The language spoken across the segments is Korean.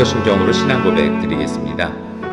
심정으로 신앙 고백 드리겠습니다.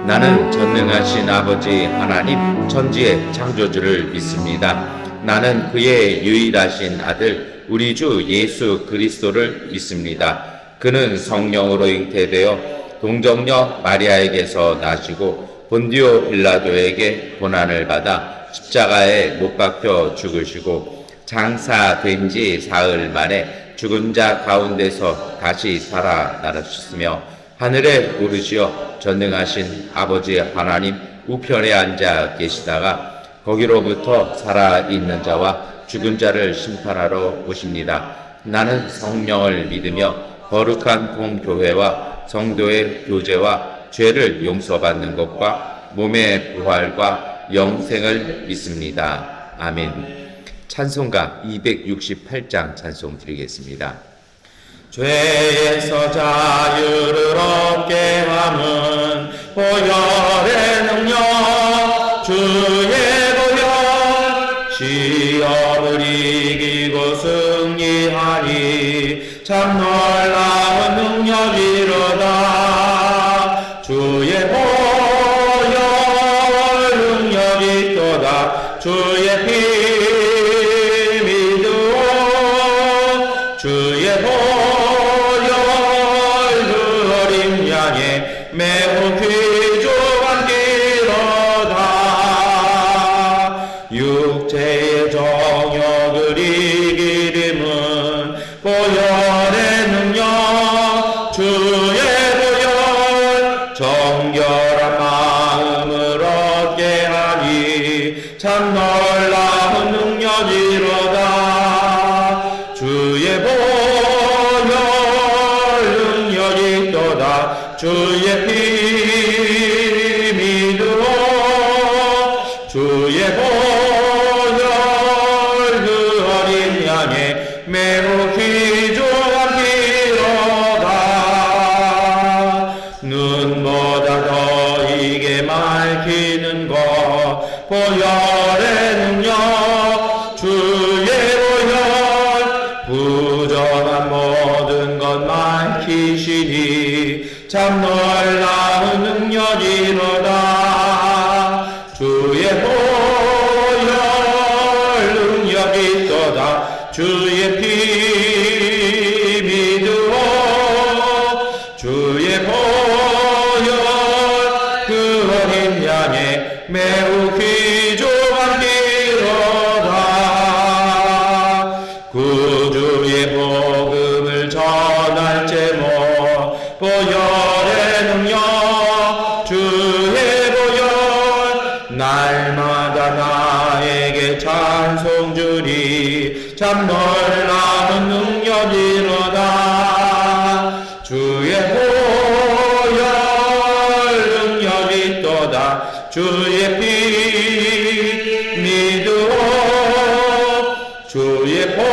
나는 전능하신 아버지 하나님 천지의 창조주를 믿습니다. 나는 그의 유일하신 아들 우리 주 예수 그리스도를 믿습니다. 그는 성령으로 잉태되어 동정녀 마리아에게서 나시고 본디오 빌라도에게 고난을 받아 십자가에 못 박혀 죽으시고 장사된 지 사흘 만에 죽은 자 가운데서 다시 살아나셨으며 하늘에 오르시어 전능하신 아버지 하나님 우편에 앉아 계시다가 거기로부터 살아있는 자와 죽은 자를 심판하러 오십니다. 나는 성령을 믿으며 거룩한 공교회와 성도의 교제와 죄를 용서받는 것과 몸의 부활과 영생을 믿습니다. 아멘. 찬송가 268장 찬송 드리겠습니다. 죄에서 자유를 얻게 함은 보혈의 능력 주의 보혈 시험을 이기고 승리하니 참 놀라운 능력이로다. 주의 보혈 능력이 또다. 주의 피 믿으오. 주의 보혈 그 어린 양의 매우 귀중한 기로다. 육체의 정욕을 이기림은 보혈의 능력 주의 보혈 정결한 마음을 얻게 하니 참 놀라운 능력이로다. 주의 보혈 능력이 또다. 주의 피 믿으오. 주의 보혈 그 어린 양의 매우 귀중한 피로다. 눈보다 더 이게 밝히는 것 보혈의 능력 주의 보혈 부정한 모든 것 밝히시니 참 놀라운 능력이로다. 주의 보혈 능력이 또다. 주의 피 믿으오. 주의 보혈 그 어린 양의 매우 귀중한 피로다. 구주의 복음을 전할 제목 보혈의 능력 주의 보혈 날마다 나에게 찬송 주리 참 놀라운 능력이로다. 주의 보혈 능력이 또다. 주의 피 믿으오. 주의 보혈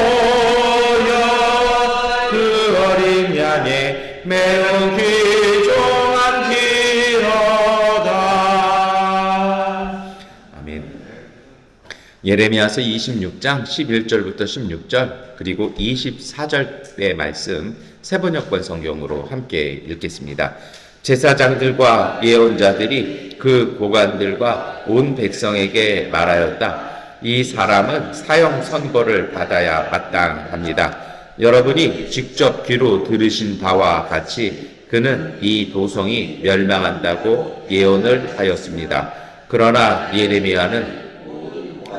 그 어린 양의 매우 귀중한 피로다. 아멘. 예레미야서 26장 11절부터 16절 그리고 24절의 말씀 세번역번 성경으로 함께 읽겠습니다. 제사장들과 예언자들이 그 고관들과 온 백성에게 말하였다. 이 사람은 사형 선고를 받아야 마땅합니다. 여러분이 직접 귀로 들으신 바와 같이 그는 이 도성이 멸망한다고 예언을 하였습니다. 그러나 예레미야는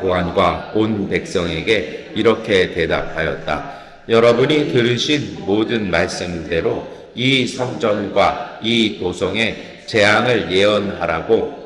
고관과 온 백성에게 이렇게 대답하였다. 여러분이 들으신 모든 말씀대로 이 성전과 이 도성에 재앙을 예언하라고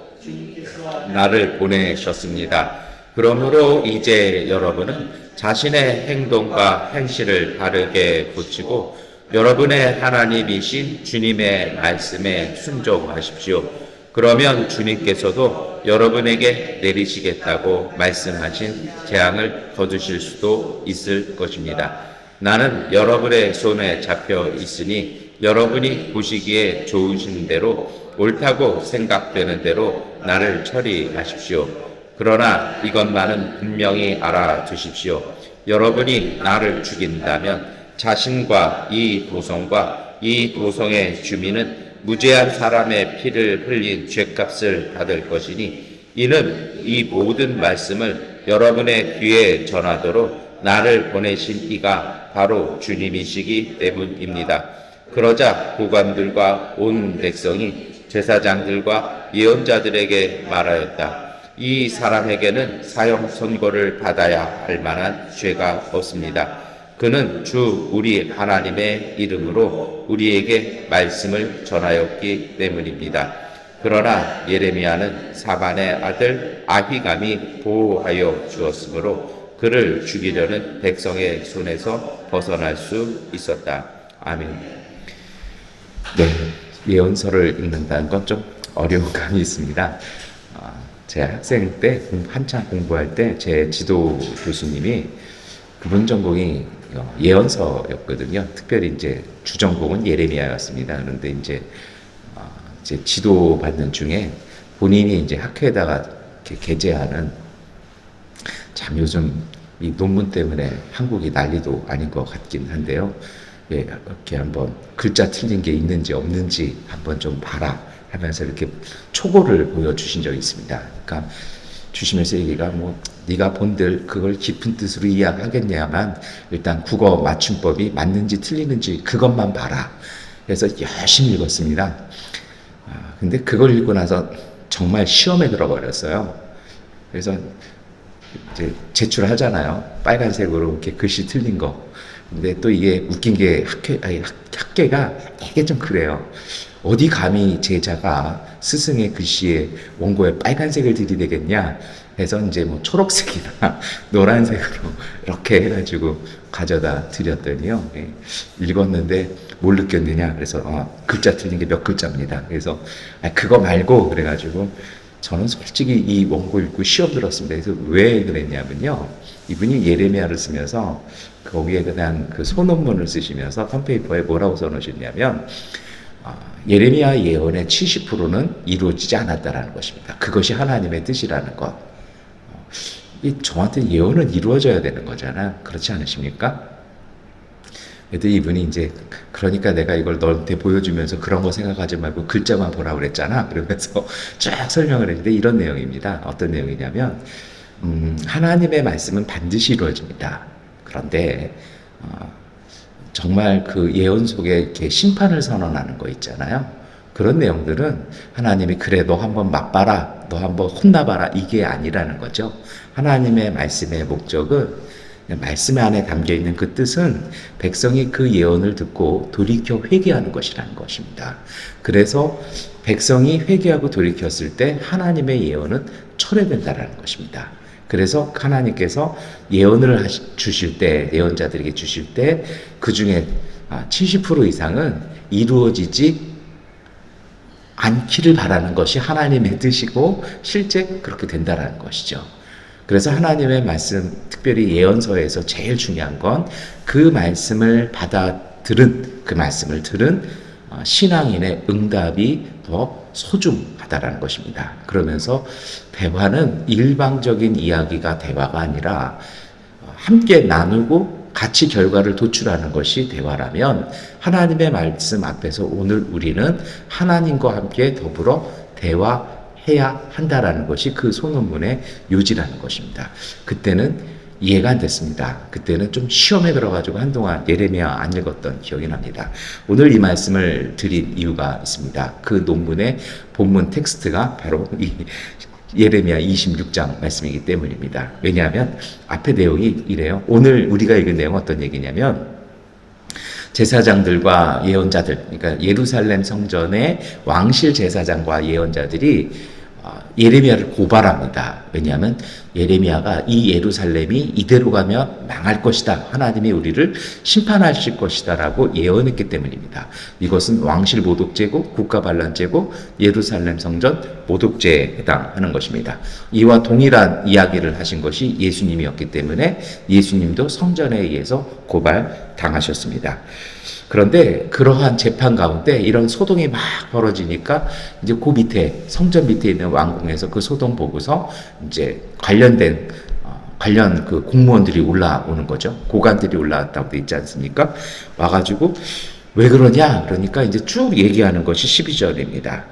나를 보내셨습니다. 그러므로 이제 여러분은 자신의 행동과 행실을 바르게 고치고 여러분의 하나님이신 주님의 말씀에 순종하십시오. 그러면 주님께서도 여러분에게 내리시겠다고 말씀하신 재앙을 거두실 수도 있을 것입니다. 나는 여러분의 손에 잡혀 있으니 여러분이 보시기에 좋으신 대로 옳다고 생각되는 대로 나를 처리하십시오. 그러나 이것만은 분명히 알아두십시오. 여러분이 나를 죽인다면 자신과 이 도성과 이 도성의 주민은 무죄한 사람의 피를 흘린 죄값을 받을 것이니 이는 이 모든 말씀을 여러분의 귀에 전하도록 나를 보내신 이가 바로 주님이시기 때문입니다. 그러자 고관들과 온 백성이 제사장들과 예언자들에게 말하였다. 이 사람에게는 사형 선고를 받아야 할 만한 죄가 없습니다. 그는 주 우리 하나님의 이름으로 우리에게 말씀을 전하였기 때문입니다. 그러나 예레미야는 사반의 아들 아히감이 보호하여 주었으므로 그를 죽이려는 백성의 손에서 벗어날 수 있었다. 아멘. 네, 예언서를 읽는다는 건 좀 어려운 감이 있습니다. 제 학생 때 한창 공부할 때 제 지도 교수님이 그분 전공이 예언서였거든요. 특별히 이제 주전공은 예레미야였습니다. 그런데 이제 지도 받는 중에 본인이 이제 학회에다가 이렇게 게재하는, 참 요즘 이 논문 때문에 한국이 난리도 아닌 것 같긴 한데요. 예, 이렇게 한번 글자 틀린 게 있는지 없는지 한번 좀 봐라 하면서 이렇게 초고를 보여주신 적이 있습니다. 그러니까 주시면서 얘기가 뭐 네가 본들 그걸 깊은 뜻으로 이해하겠냐만 일단 국어 맞춤법이 맞는지 틀리는지 그것만 봐라. 그래서 열심히 읽었습니다. 근데 그걸 읽고 나서 정말 시험에 들어버렸어요. 그래서 이제 제출하잖아요. 빨간색으로 이렇게 글씨 틀린 거. 근데 또 이게 웃긴 게 학계가 되게 좀 그래요. 어디 감히 제자가 스승의 글씨에 원고에 빨간색을 들이대겠냐 해서 이제 뭐 초록색이나 노란색으로 이렇게 해가지고 가져다 드렸더니요. 예, 읽었는데 뭘 느꼈느냐. 그래서 글자 틀린 게 몇 글자입니다. 그래서 그거 말고 그래가지고 저는 솔직히 이 원고 읽고 시험 들었습니다. 그래서 왜 그랬냐면요. 이분이 예레미야를 쓰면서 거기에 그냥 그 소논문을 쓰시면서 턴페이퍼에 뭐라고 써놓으셨냐면 예레미야 예언의 70%는 이루어지지 않았다라는 것입니다. 그것이 하나님의 뜻이라는 것. 저한테 예언은 이루어져야 되는 거잖아. 그렇지 않으십니까? 그래도 이분이 이제 그러니까 내가 이걸 너한테 보여주면서 그런 거 생각하지 말고 글자만 보라 그랬잖아. 그러면서 쫙 설명을 했는데 이런 내용입니다. 어떤 내용이냐면 하나님의 말씀은 반드시 이루어집니다. 그런데 정말 그 예언 속에 이렇게 심판을 선언하는 거 있잖아요. 그런 내용들은 하나님이 그래 너 한번 맛봐라, 너 한번 혼나봐라 이게 아니라는 거죠. 하나님의 말씀의 목적은 말씀 안에 담겨있는 그 뜻은 백성이 그 예언을 듣고 돌이켜 회개하는 것이라는 것입니다. 그래서 백성이 회개하고 돌이켰을 때 하나님의 예언은 철회된다는 것입니다. 그래서 하나님께서 예언을 주실 때, 예언자들에게 주실 때 그 중에 70% 이상은 이루어지지 않기를 바라는 것이 하나님의 뜻이고 실제 그렇게 된다는 것이죠. 그래서 하나님의 말씀, 특별히 예언서에서 제일 중요한 건 그 말씀을 그 말씀을 들은 신앙인의 응답이 더 소중하다라는 것입니다. 그러면서 대화는 일방적인 이야기가 대화가 아니라 함께 나누고 같이 결과를 도출하는 것이 대화라면 하나님의 말씀 앞에서 오늘 우리는 하나님과 함께 더불어 대화해야 한다라는 것이 그 소논문의 요지라는 것입니다. 그때는 이해가 안 됐습니다. 그때는 좀 시험에 들어가지고 한동안 예레미야 안 읽었던 기억이 납니다. 오늘 이 말씀을 드린 이유가 있습니다. 그 논문의 본문 텍스트가 바로 이 예레미야 26장 말씀이기 때문입니다. 왜냐하면 앞에 내용이 이래요. 오늘 우리가 읽은 내용은 어떤 얘기냐면 제사장들과 예언자들, 그러니까 예루살렘 성전의 왕실 제사장과 예언자들이 예레미야를 고발합니다. 왜냐하면 예레미야가 이 예루살렘이 이대로 가면 망할 것이다. 하나님이 우리를 심판하실 것이다 라고 예언했기 때문입니다. 이것은 왕실 모독죄고 국가반란죄고 예루살렘 성전 모독죄에 해당하는 것입니다. 이와 동일한 이야기를 하신 것이 예수님이었기 때문에 예수님도 성전에 의해서 고발당하셨습니다. 그런데 그러한 재판 가운데 이런 소동이 막 벌어지니까 이제 그 밑에 성전 밑에 있는 왕궁에서 그 소동 보고서 이제 관련 그 공무원들이 올라오는 거죠. 고관들이 올라왔다고 돼 있지 않습니까? 와가지고 왜 그러냐? 그러니까 이제 쭉 얘기하는 것이 12절입니다.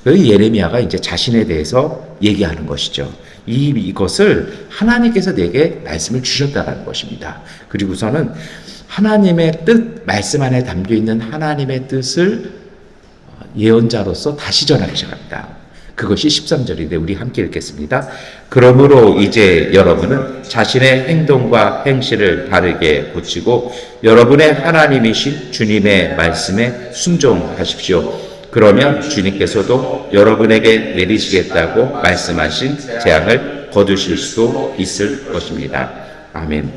그 예레미야가 이제 자신에 대해서 얘기하는 것이죠. 이것을 하나님께서 내게 말씀을 주셨다라는 것입니다. 그리고서는 하나님의 뜻, 말씀 안에 담겨 있는 하나님의 뜻을 예언자로서 다시 전하기 시작합니다. 그것이 13절인데 우리 함께 읽겠습니다. 그러므로 이제 여러분은 자신의 행동과 행실을 바르게 고치고 여러분의 하나님이신 주님의 말씀에 순종하십시오. 그러면 주님께서도 여러분에게 내리시겠다고 말씀하신 재앙을 거두실 수도 있을 것입니다. 아멘.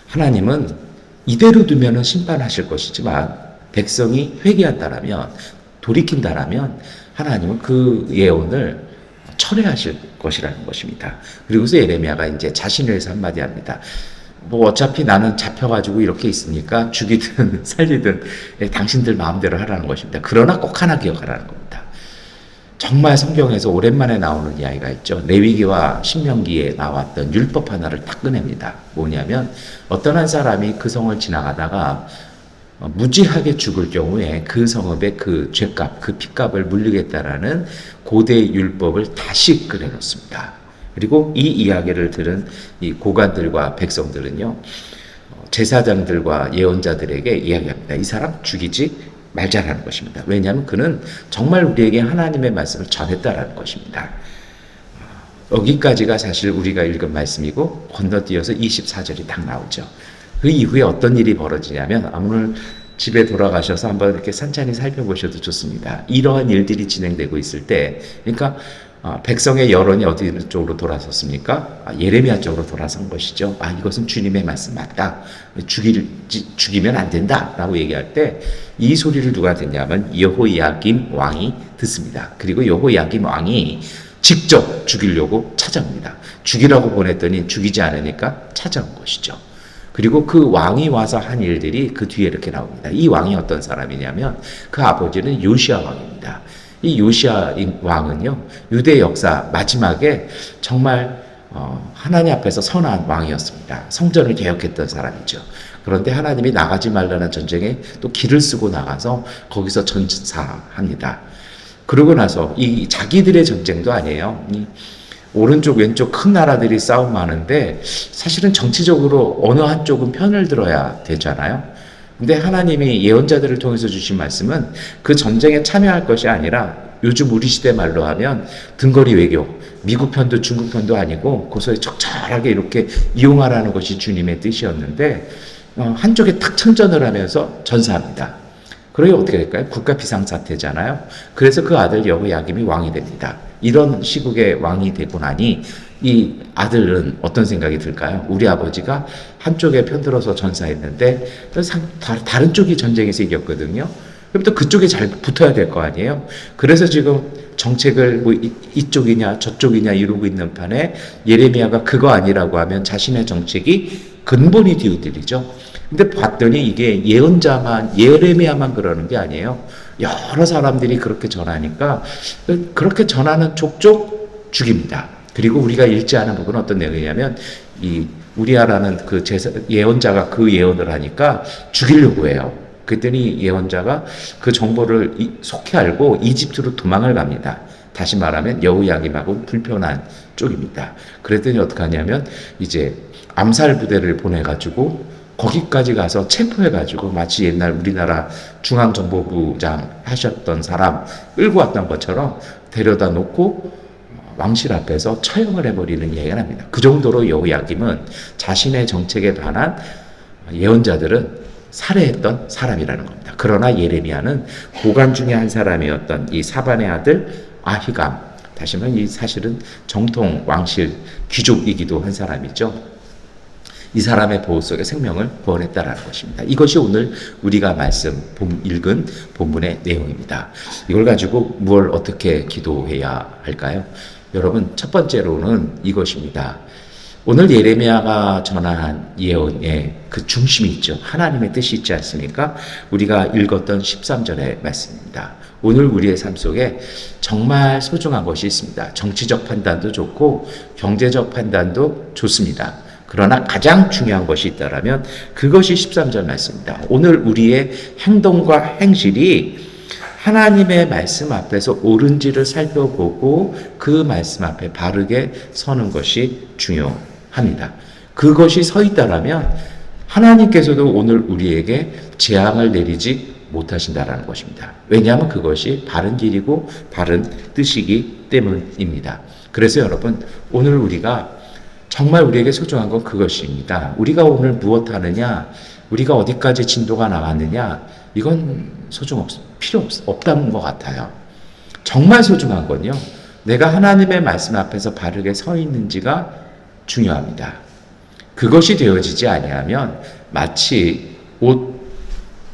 하나님은 이대로 두면 심판하실 것이지만 백성이 회개한다라면, 돌이킨다라면 하나님은 그 예언을 철회하실 것이라는 것입니다. 그리고서 예레미야가 이제 자신을 위해서 한마디 합니다. 뭐 어차피 나는 잡혀가지고 이렇게 있으니까 죽이든 살리든 당신들 마음대로 하라는 것입니다. 그러나 꼭 하나 기억하라는 겁니다. 정말 성경에서 오랜만에 나오는 이야기가 있죠. 레위기와 신명기에 나왔던 율법 하나를 딱 꺼냅니다. 뭐냐면 어떤 한 사람이 그 성을 지나가다가 무지하게 죽을 경우에 그 성읍의 그 죄값, 그 피값을 물리겠다라는 고대 율법을 다시 꺼내놓습니다. 그리고 이 이야기를 들은 이 고관들과 백성들은요, 제사장들과 예언자들에게 이야기합니다. 이 사람 죽이지 말자라는 것입니다. 왜냐하면 그는 정말 우리에게 하나님의 말씀을 전했다라는 것입니다. 여기까지가 사실 우리가 읽은 말씀이고 건너뛰어서 24절이 딱 나오죠. 그 이후에 어떤 일이 벌어지냐면 오늘 집에 돌아가셔서 한번 이렇게 산천히 살펴보셔도 좋습니다. 이러한 일들이 진행되고 있을 때, 그러니까 백성의 여론이 어디 쪽으로 돌아섰습니까? 예레미야 쪽으로 돌아선 것이죠. 이것은 주님의 말씀 맞다. 죽이면 안 된다. 라고 얘기할 때 이 소리를 누가 듣냐면 여호야김 왕이 듣습니다. 그리고 여호야김 왕이 직접 죽이려고 찾아옵니다. 죽이라고 보냈더니 죽이지 않으니까 찾아온 것이죠. 그리고 그 왕이 와서 한 일들이 그 뒤에 이렇게 나옵니다. 이 왕이 어떤 사람이냐면 그 아버지는 요시야 왕입니다. 이 요시야 왕은요, 유대 역사 마지막에 정말 하나님 앞에서 선한 왕이었습니다. 성전을 개혁했던 사람이죠. 그런데 하나님이 나가지 말라는 전쟁에 또 길을 쓰고 나가서 거기서 전사합니다. 그러고 나서 이 자기들의 전쟁도 아니에요. 이 오른쪽 왼쪽 큰 나라들이 싸움하는데 사실은 정치적으로 어느 한쪽은 편을 들어야 되잖아요. 근데 하나님이 예언자들을 통해서 주신 말씀은 그 전쟁에 참여할 것이 아니라 요즘 우리 시대 말로 하면 등거리 외교, 미국 편도 중국 편도 아니고 고소에 적절하게 이렇게 이용하라는 것이 주님의 뜻이었는데 한쪽에 탁 참전을 하면서 전사합니다. 그러게 어떻게 될까요? 국가 비상사태잖아요. 그래서 그 아들 여호야김이 왕이 됩니다. 이런 시국의 왕이 되고 나니 이 아들은 어떤 생각이 들까요? 우리 아버지가 한쪽에 편들어서 전사했는데 다른 쪽이 전쟁에서 이겼거든요. 그럼 또 그쪽에 잘 붙어야 될 거 아니에요? 그래서 지금 정책을 뭐 이쪽이냐 저쪽이냐 이루고 있는 판에 예레미야가 그거 아니라고 하면 자신의 정책이 근본이 뒤흔들리죠. 근데 봤더니 이게 예레미야만 그러는 게 아니에요. 여러 사람들이 그렇게 전하니까 그렇게 전하는 족족 죽입니다. 그리고 우리가 읽지 않은 부분은 어떤 내용이냐면 이 우리아라는 그 예언자가 그 예언을 하니까 죽이려고 해요. 그랬더니 예언자가 그 정보를 속히 알고 이집트로 도망을 갑니다. 다시 말하면 여호야김하고 불편한 쪽입니다. 그랬더니 어떻게 하냐면 이제 암살 부대를 보내가지고 거기까지 가서 체포해가지고 마치 옛날 우리나라 중앙정보부장 하셨던 사람 끌고 왔던 것처럼 데려다 놓고 왕실 앞에서 처형을 해버리는 이야기를 합니다. 그 정도로 여호야김은 자신의 정책에 반한 예언자들은 살해했던 사람이라는 겁니다. 그러나 예레미야는 고관 중에 한 사람이었던 이 사반의 아들 아히감, 다시 말하면 이 사실은 정통 왕실 귀족이기도 한 사람이죠. 이 사람의 보호 속에 생명을 구원했다라는 것입니다. 이것이 오늘 우리가 읽은 본문의 내용입니다. 이걸 가지고 뭘 어떻게 기도해야 할까요? 여러분, 첫 번째로는 이것입니다. 오늘 예레미야가 전한 예언의 그 중심이 있죠. 하나님의 뜻이 있지 않습니까? 우리가 읽었던 13절의 말씀입니다. 오늘 우리의 삶 속에 정말 소중한 것이 있습니다. 정치적 판단도 좋고 경제적 판단도 좋습니다. 그러나 가장 중요한 것이 있다라면 그것이 13절 말씀입니다. 오늘 우리의 행동과 행실이 하나님의 말씀 앞에서 옳은지를 살펴보고 그 말씀 앞에 바르게 서는 것이 중요합니다. 그것이 서 있다라면 하나님께서도 오늘 우리에게 재앙을 내리지 못하신다라는 것입니다. 왜냐하면 그것이 바른 길이고 바른 뜻이기 때문입니다. 그래서 여러분, 오늘 우리가 정말 우리에게 소중한 건 그것입니다. 우리가 오늘 무엇 하느냐, 우리가 어디까지 진도가 나왔느냐, 이건 필요 없다는 것 같아요. 정말 소중한 건요, 내가 하나님의 말씀 앞에서 바르게 서 있는지가 중요합니다. 그것이 되어지지 아니하면 마치 옷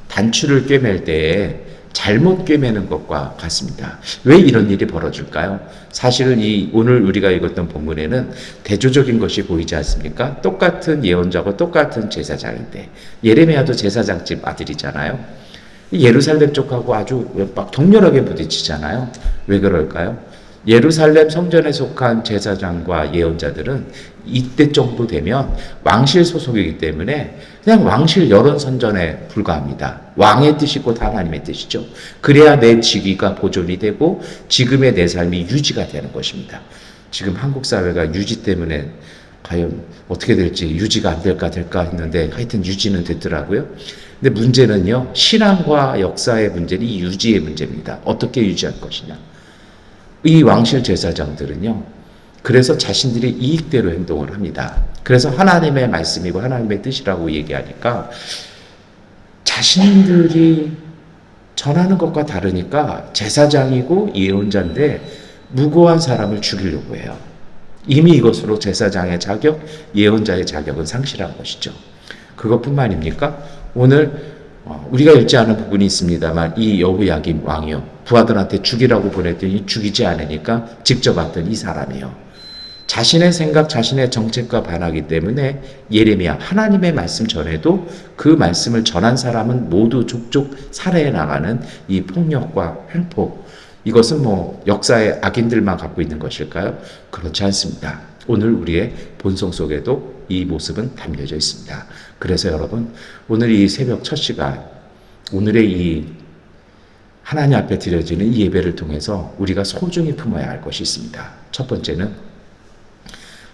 단추를 꿰맬 때에 잘못 꿰매는 것과 같습니다. 왜 이런 일이 벌어질까요? 사실은 오늘 우리가 읽었던 본문에는 대조적인 것이 보이지 않습니까? 똑같은 예언자고 똑같은 제사장인데, 예레미야도 제사장집 아들이잖아요. 예루살렘 쪽하고 아주 막 격렬하게 부딪히잖아요. 왜 그럴까요? 예루살렘 성전에 속한 제사장과 예언자들은 이때 정도 되면 왕실 소속이기 때문에 그냥 왕실 여론 선전에 불과합니다. 왕의 뜻이 곧 하나님의 뜻이죠. 그래야 내 직위가 보존이 되고 지금의 내 삶이 유지가 되는 것입니다. 지금 한국 사회가 유지 때문에 과연 어떻게 될지, 유지가 안 될까 했는데 하여튼 유지는 됐더라고요. 근데 문제는요, 신앙과 역사의 문제는 이 유지의 문제입니다. 어떻게 유지할 것이냐. 이 왕실 제사장들은요, 그래서 자신들의 이익대로 행동을 합니다. 그래서 하나님의 말씀이고 하나님의 뜻이라고 얘기하니까 자신들이 전하는 것과 다르니까 제사장이고 예언자인데 무고한 사람을 죽이려고 해요. 이미 이것으로 제사장의 자격, 예언자의 자격은 상실한 것이죠. 그것뿐만입니까? 오늘 우리가 읽지 않은 부분이 있습니다만 이 여호야김 왕이요, 부하들한테 죽이라고 보냈더니 죽이지 않으니까 직접 왔던 이 사람이요, 자신의 생각, 자신의 정책과 반하기 때문에 예레미야, 하나님의 말씀 전에도 그 말씀을 전한 사람은 모두 족족 살해해 나가는 이 폭력과 횡포, 이것은 역사의 악인들만 갖고 있는 것일까요? 그렇지 않습니다. 오늘 우리의 본성 속에도 이 모습은 담겨져 있습니다. 그래서 여러분, 오늘 이 새벽 첫 시간, 오늘의 이 하나님 앞에 드려지는 이 예배를 통해서 우리가 소중히 품어야 할 것이 있습니다. 첫 번째는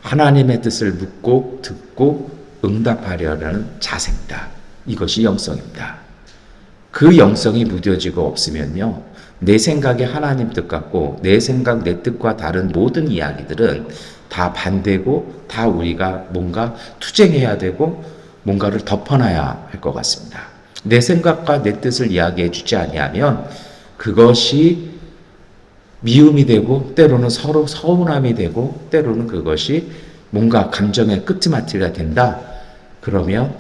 하나님의 뜻을 묻고 듣고 응답하려는 자세입니다. 이것이 영성입니다. 그 영성이 무뎌지고 없으면요, 내 생각이 하나님 뜻 같고 내 생각, 내 뜻과 다른 모든 이야기들은 다 반대고 다 우리가 뭔가 투쟁해야 되고 뭔가를 덮어놔야 할 것 같습니다. 내 생각과 내 뜻을 이야기해 주지 아니하면 그것이 미움이 되고 때로는 서로 서운함이 되고 때로는 그것이 뭔가 감정의 끄트마트가 된다. 그러면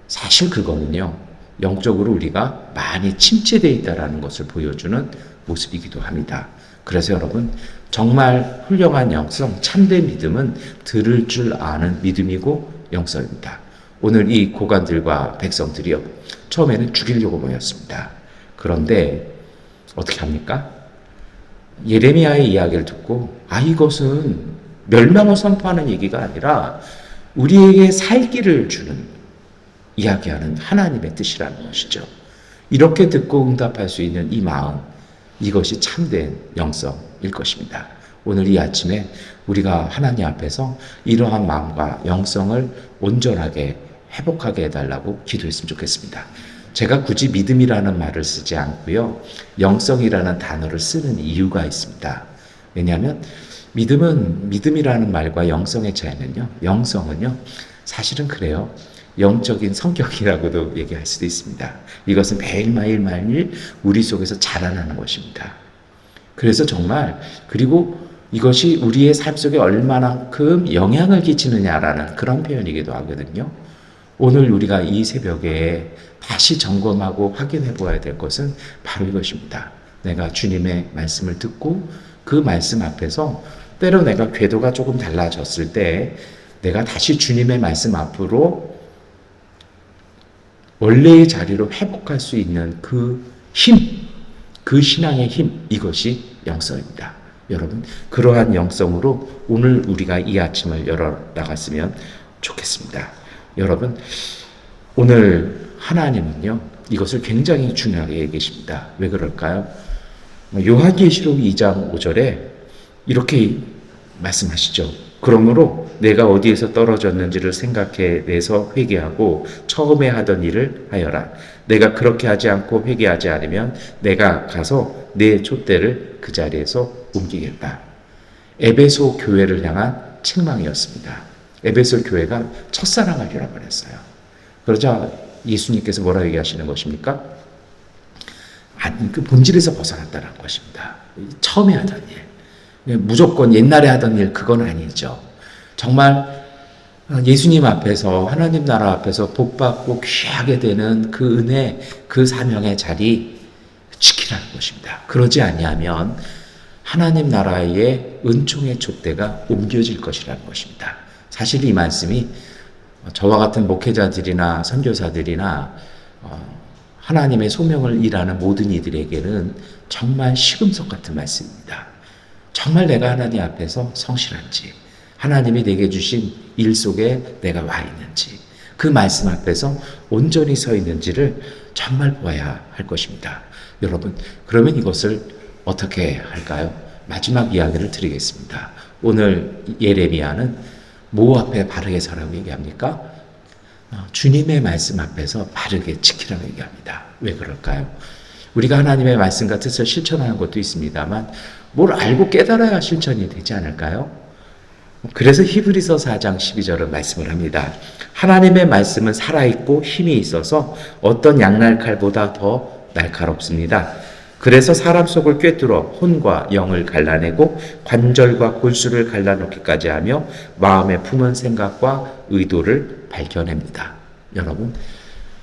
사실 그거는요, 영적으로 우리가 많이 침체되어 있다는 것을 보여주는 모습이기도 합니다. 그래서 여러분, 정말 훌륭한 영성, 참된 믿음은 들을 줄 아는 믿음이고 영성입니다. 오늘 이 고관들과 백성들이요, 처음에는 죽이려고 모였습니다. 그런데 어떻게 합니까? 예레미야의 이야기를 듣고 이것은 멸망을 선포하는 얘기가 아니라 우리에게 살기를 주는, 이야기하는 하나님의 뜻이라는 것이죠. 이렇게 듣고 응답할 수 있는 이 마음, 이것이 참된 영성일 것입니다. 오늘 이 아침에 우리가 하나님 앞에서 이러한 마음과 영성을 온전하게 회복하게 해달라고 기도했으면 좋겠습니다. 제가 굳이 믿음이라는 말을 쓰지 않고요, 영성이라는 단어를 쓰는 이유가 있습니다. 왜냐하면 믿음이라는 말과 영성의 차이는요, 영성은요, 사실은 그래요, 영적인 성격이라고도 얘기할 수도 있습니다. 이것은 매일 우리 속에서 자라나는 것입니다. 그래서 정말, 그리고 이것이 우리의 삶 속에 얼마만큼 영향을 끼치느냐라는 그런 표현이기도 하거든요. 오늘 우리가 이 새벽에 다시 점검하고 확인해 보아야 될 것은 바로 이것입니다. 내가 주님의 말씀을 듣고 그 말씀 앞에서 때로 내가 궤도가 조금 달라졌을 때 내가 다시 주님의 말씀 앞으로 원래의 자리로 회복할 수 있는 그 힘, 그 신앙의 힘, 이것이 영성입니다. 여러분, 그러한 영성으로 오늘 우리가 이 아침을 열어 나갔으면 좋겠습니다. 여러분, 오늘 하나님은요, 이것을 굉장히 중요하게 얘기하십니다. 왜 그럴까요? 요한계시록 2장 5절에 이렇게 말씀하시죠. 그러므로 내가 어디에서 떨어졌는지를 생각해 내서 회개하고 처음에 하던 일을 하여라. 내가 그렇게 하지 않고 회개하지 않으면 내가 가서 내 촛대를 그 자리에서 옮기겠다. 에베소 교회를 향한 책망이었습니다. 에베소 교회가 첫사랑을 잃어버렸어요. 그러자 예수님께서 뭐라고 얘기하시는 것입니까? 그 본질에서 벗어났다는 것입니다. 처음에 하던 일, 무조건 옛날에 하던 일, 그건 아니죠. 정말 예수님 앞에서, 하나님 나라 앞에서 복받고 귀하게 되는 그 은혜, 그 사명의 자리 지키라는 것입니다. 그러지 아니하면 하나님 나라의 은총의 촛대가 옮겨질 것이라는 것입니다. 사실 이 말씀이 저와 같은 목회자들이나 선교사들이나 하나님의 소명을 일하는 모든 이들에게는 정말 시금석 같은 말씀입니다. 정말 내가 하나님 앞에서 성실한지, 하나님이 내게 주신 일 속에 내가 와 있는지, 그 말씀 앞에서 온전히 서 있는지를 정말 보아야 할 것입니다. 여러분, 그러면 이것을 어떻게 할까요? 마지막 이야기를 드리겠습니다. 오늘 예레미야는 뭐 앞에 바르게 서라고 얘기합니까? 주님의 말씀 앞에서 바르게 지키라고 얘기합니다. 왜 그럴까요? 우리가 하나님의 말씀과 뜻을 실천하는 것도 있습니다만 뭘 알고 깨달아야 실천이 되지 않을까요? 그래서 히브리서 4장 12절은 말씀을 합니다. 하나님의 말씀은 살아있고 힘이 있어서 어떤 양날칼보다 더 날카롭습니다. 그래서 사람 속을 꿰뚫어 혼과 영을 갈라내고 관절과 골수를 갈라놓기까지 하며 마음에 품은 생각과 의도를 발견합니다. 여러분,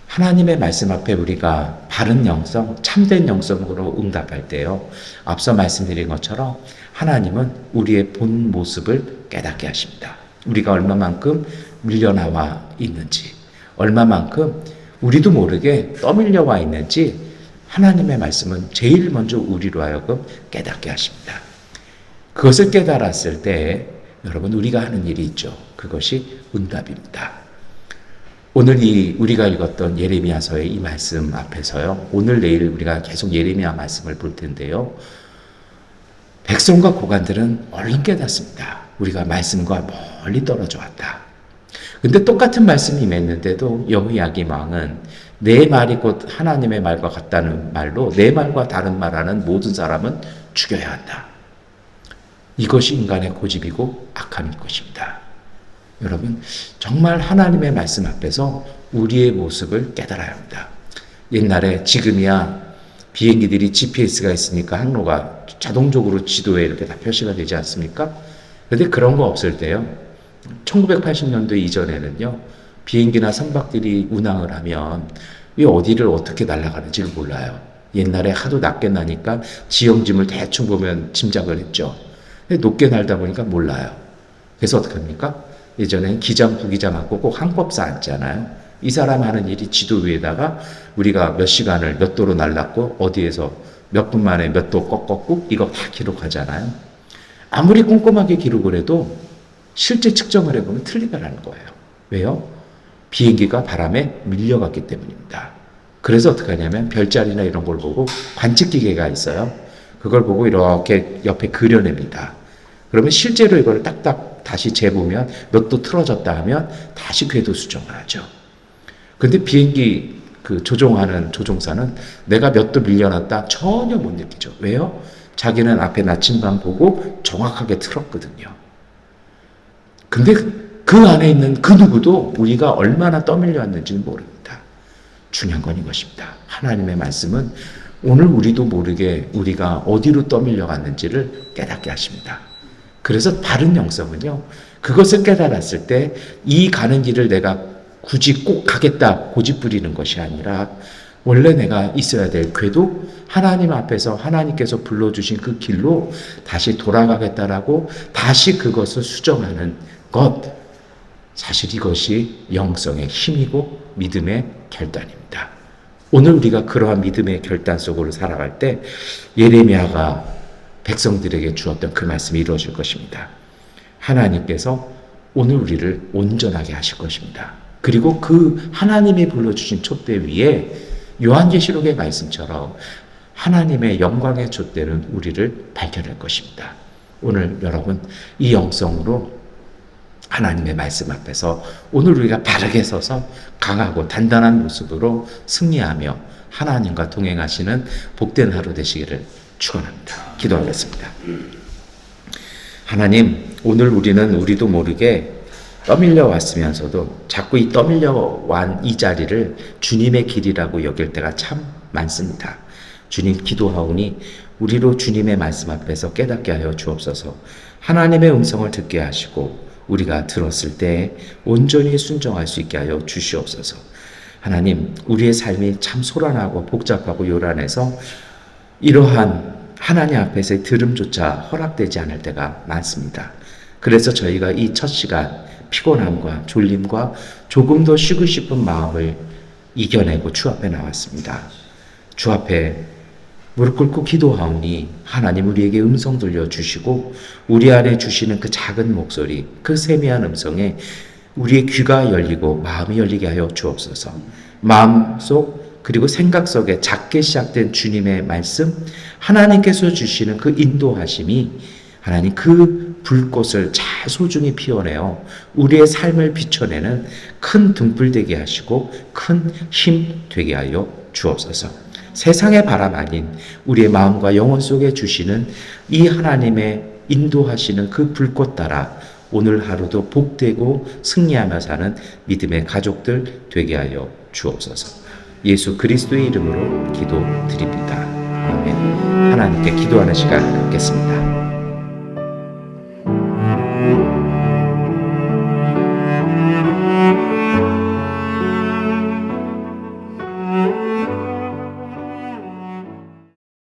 하나님의 말씀 앞에 우리가 바른 영성, 참된 영성으로 응답할 때요, 앞서 말씀드린 것처럼 하나님은 우리의 본 모습을 깨닫게 하십니다. 우리가 얼마만큼 밀려나와 있는지, 얼마만큼 우리도 모르게 떠밀려와 있는지 하나님의 말씀은 제일 먼저 우리로 하여금 깨닫게 하십니다. 그것을 깨달았을 때 여러분, 우리가 하는 일이 있죠. 그것이 응답입니다. 오늘 우리가 읽었던 예레미야서의 이 말씀 앞에서요, 오늘 내일 우리가 계속 예레미야 말씀을 볼 텐데요, 백성과 고관들은 얼른 깨닫습니다. 우리가 말씀과 멀리 떨어져 왔다. 근데 똑같은 말씀이 임했는데도 여호야김 왕은 내 말이 곧 하나님의 말과 같다는 말로 내 말과 다른 말하는 모든 사람은 죽여야 한다. 이것이 인간의 고집이고 악함일 것입니다. 여러분, 정말 하나님의 말씀 앞에서 우리의 모습을 깨달아야 합니다. 옛날에, 지금이야 비행기들이 GPS가 있으니까 항로가 자동적으로 지도에 이렇게 다 표시가 되지 않습니까? 그런데 그런 거 없을 때요, 1980년도 이전에는요, 비행기나 선박들이 운항을 하면 이 어디를 어떻게 날아가는지를 몰라요. 옛날에 하도 낮게 나니까 지형짐을 대충 보면 짐작을 했죠. 근데 높게 날다 보니까 몰라요. 그래서 어떻게 합니까? 예전에는 기장, 부기장하고 꼭 항법사 앉잖아요. 이 사람 하는 일이 지도 위에다가 우리가 몇 시간을 몇 도로 날랐고 어디에서 몇 분 만에 몇 도 꺾었고 이거 다 기록하잖아요. 아무리 꼼꼼하게 기록을 해도 실제 측정을 해보면 틀리다라는 거예요. 왜요? 비행기가 바람에 밀려갔기 때문입니다. 그래서 어떻게 하냐면 별자리나 이런 걸 보고 관측기계가 있어요. 그걸 보고 이렇게 옆에 그려냅니다. 그러면 실제로 이걸 딱딱 다시 재보면 몇 도 틀어졌다 하면 다시 궤도 수정을 하죠. 근데 비행기 그 조종하는 조종사는 내가 몇 도 밀려났다 전혀 못 느끼죠. 왜요? 자기는 앞에 나침반 보고 정확하게 틀었거든요. 근데 그 안에 있는 그 누구도 우리가 얼마나 떠밀려 왔는지는 모릅니다. 중요한 건 이것입니다. 하나님의 말씀은 오늘 우리도 모르게 우리가 어디로 떠밀려 갔는지를 깨닫게 하십니다. 그래서 바른 영성은요, 그것을 깨달았을 때 이 가는 길을 내가 굳이 꼭 가겠다 고집 부리는 것이 아니라 원래 내가 있어야 될 궤도, 하나님 앞에서 하나님께서 불러주신 그 길로 다시 돌아가겠다라고 다시 그것을 수정하는 것, 사실 이것이 영성의 힘이고 믿음의 결단입니다. 오늘 우리가 그러한 믿음의 결단 속으로 살아갈 때 예레미야가 백성들에게 주었던 그 말씀이 이루어질 것입니다. 하나님께서 오늘 우리를 온전하게 하실 것입니다. 그리고 그 하나님이 불러주신 촛대 위에 요한계시록의 말씀처럼 하나님의 영광의 촛대는 우리를 발견할 것입니다. 오늘 여러분 이 영성으로 하나님의 말씀 앞에서 오늘 우리가 바르게 서서 강하고 단단한 모습으로 승리하며 하나님과 동행하시는 복된 하루 되시기를 축원합니다. 기도하겠습니다. 하나님, 오늘 우리도 모르게 떠밀려 왔으면서도 자꾸 이 떠밀려 완 이 자리를 주님의 길이라고 여길 때가 참 많습니다. 주님, 기도하오니 우리로 주님의 말씀 앞에서 깨닫게 하여 주옵소서. 하나님의 음성을 듣게 하시고 우리가 들었을 때 온전히 순종할 수 있게 하여 주시옵소서. 하나님, 우리의 삶이 참 소란하고 복잡하고 요란해서 이러한 하나님 앞에서의 들음조차 허락되지 않을 때가 많습니다. 그래서 저희가 이 첫 시간 피곤함과 졸림과 조금 더 쉬고 싶은 마음을 이겨내고 주 앞에 나왔습니다. 주 앞에 무릎 꿇고 기도하오니 하나님 우리에게 음성 들려주시고 우리 안에 주시는 그 작은 목소리, 그 세미한 음성에 우리의 귀가 열리고 마음이 열리게 하여 주옵소서. 마음속 그리고 생각 속에 작게 시작된 주님의 말씀, 하나님께서 주시는 그 인도하심이 하나님 그 불꽃을 잘 소중히 피워내어 우리의 삶을 비춰내는 큰 등불 되게 하시고 큰 힘 되게 하여 주옵소서. 세상의 바람 아닌 우리의 마음과 영혼 속에 주시는 이 하나님의 인도하시는 그 불꽃 따라 오늘 하루도 복되고 승리하며 사는 믿음의 가족들 되게 하여 주옵소서. 예수 그리스도의 이름으로 기도드립니다. 아멘. 하나님께 기도하는 시간 갖겠습니다.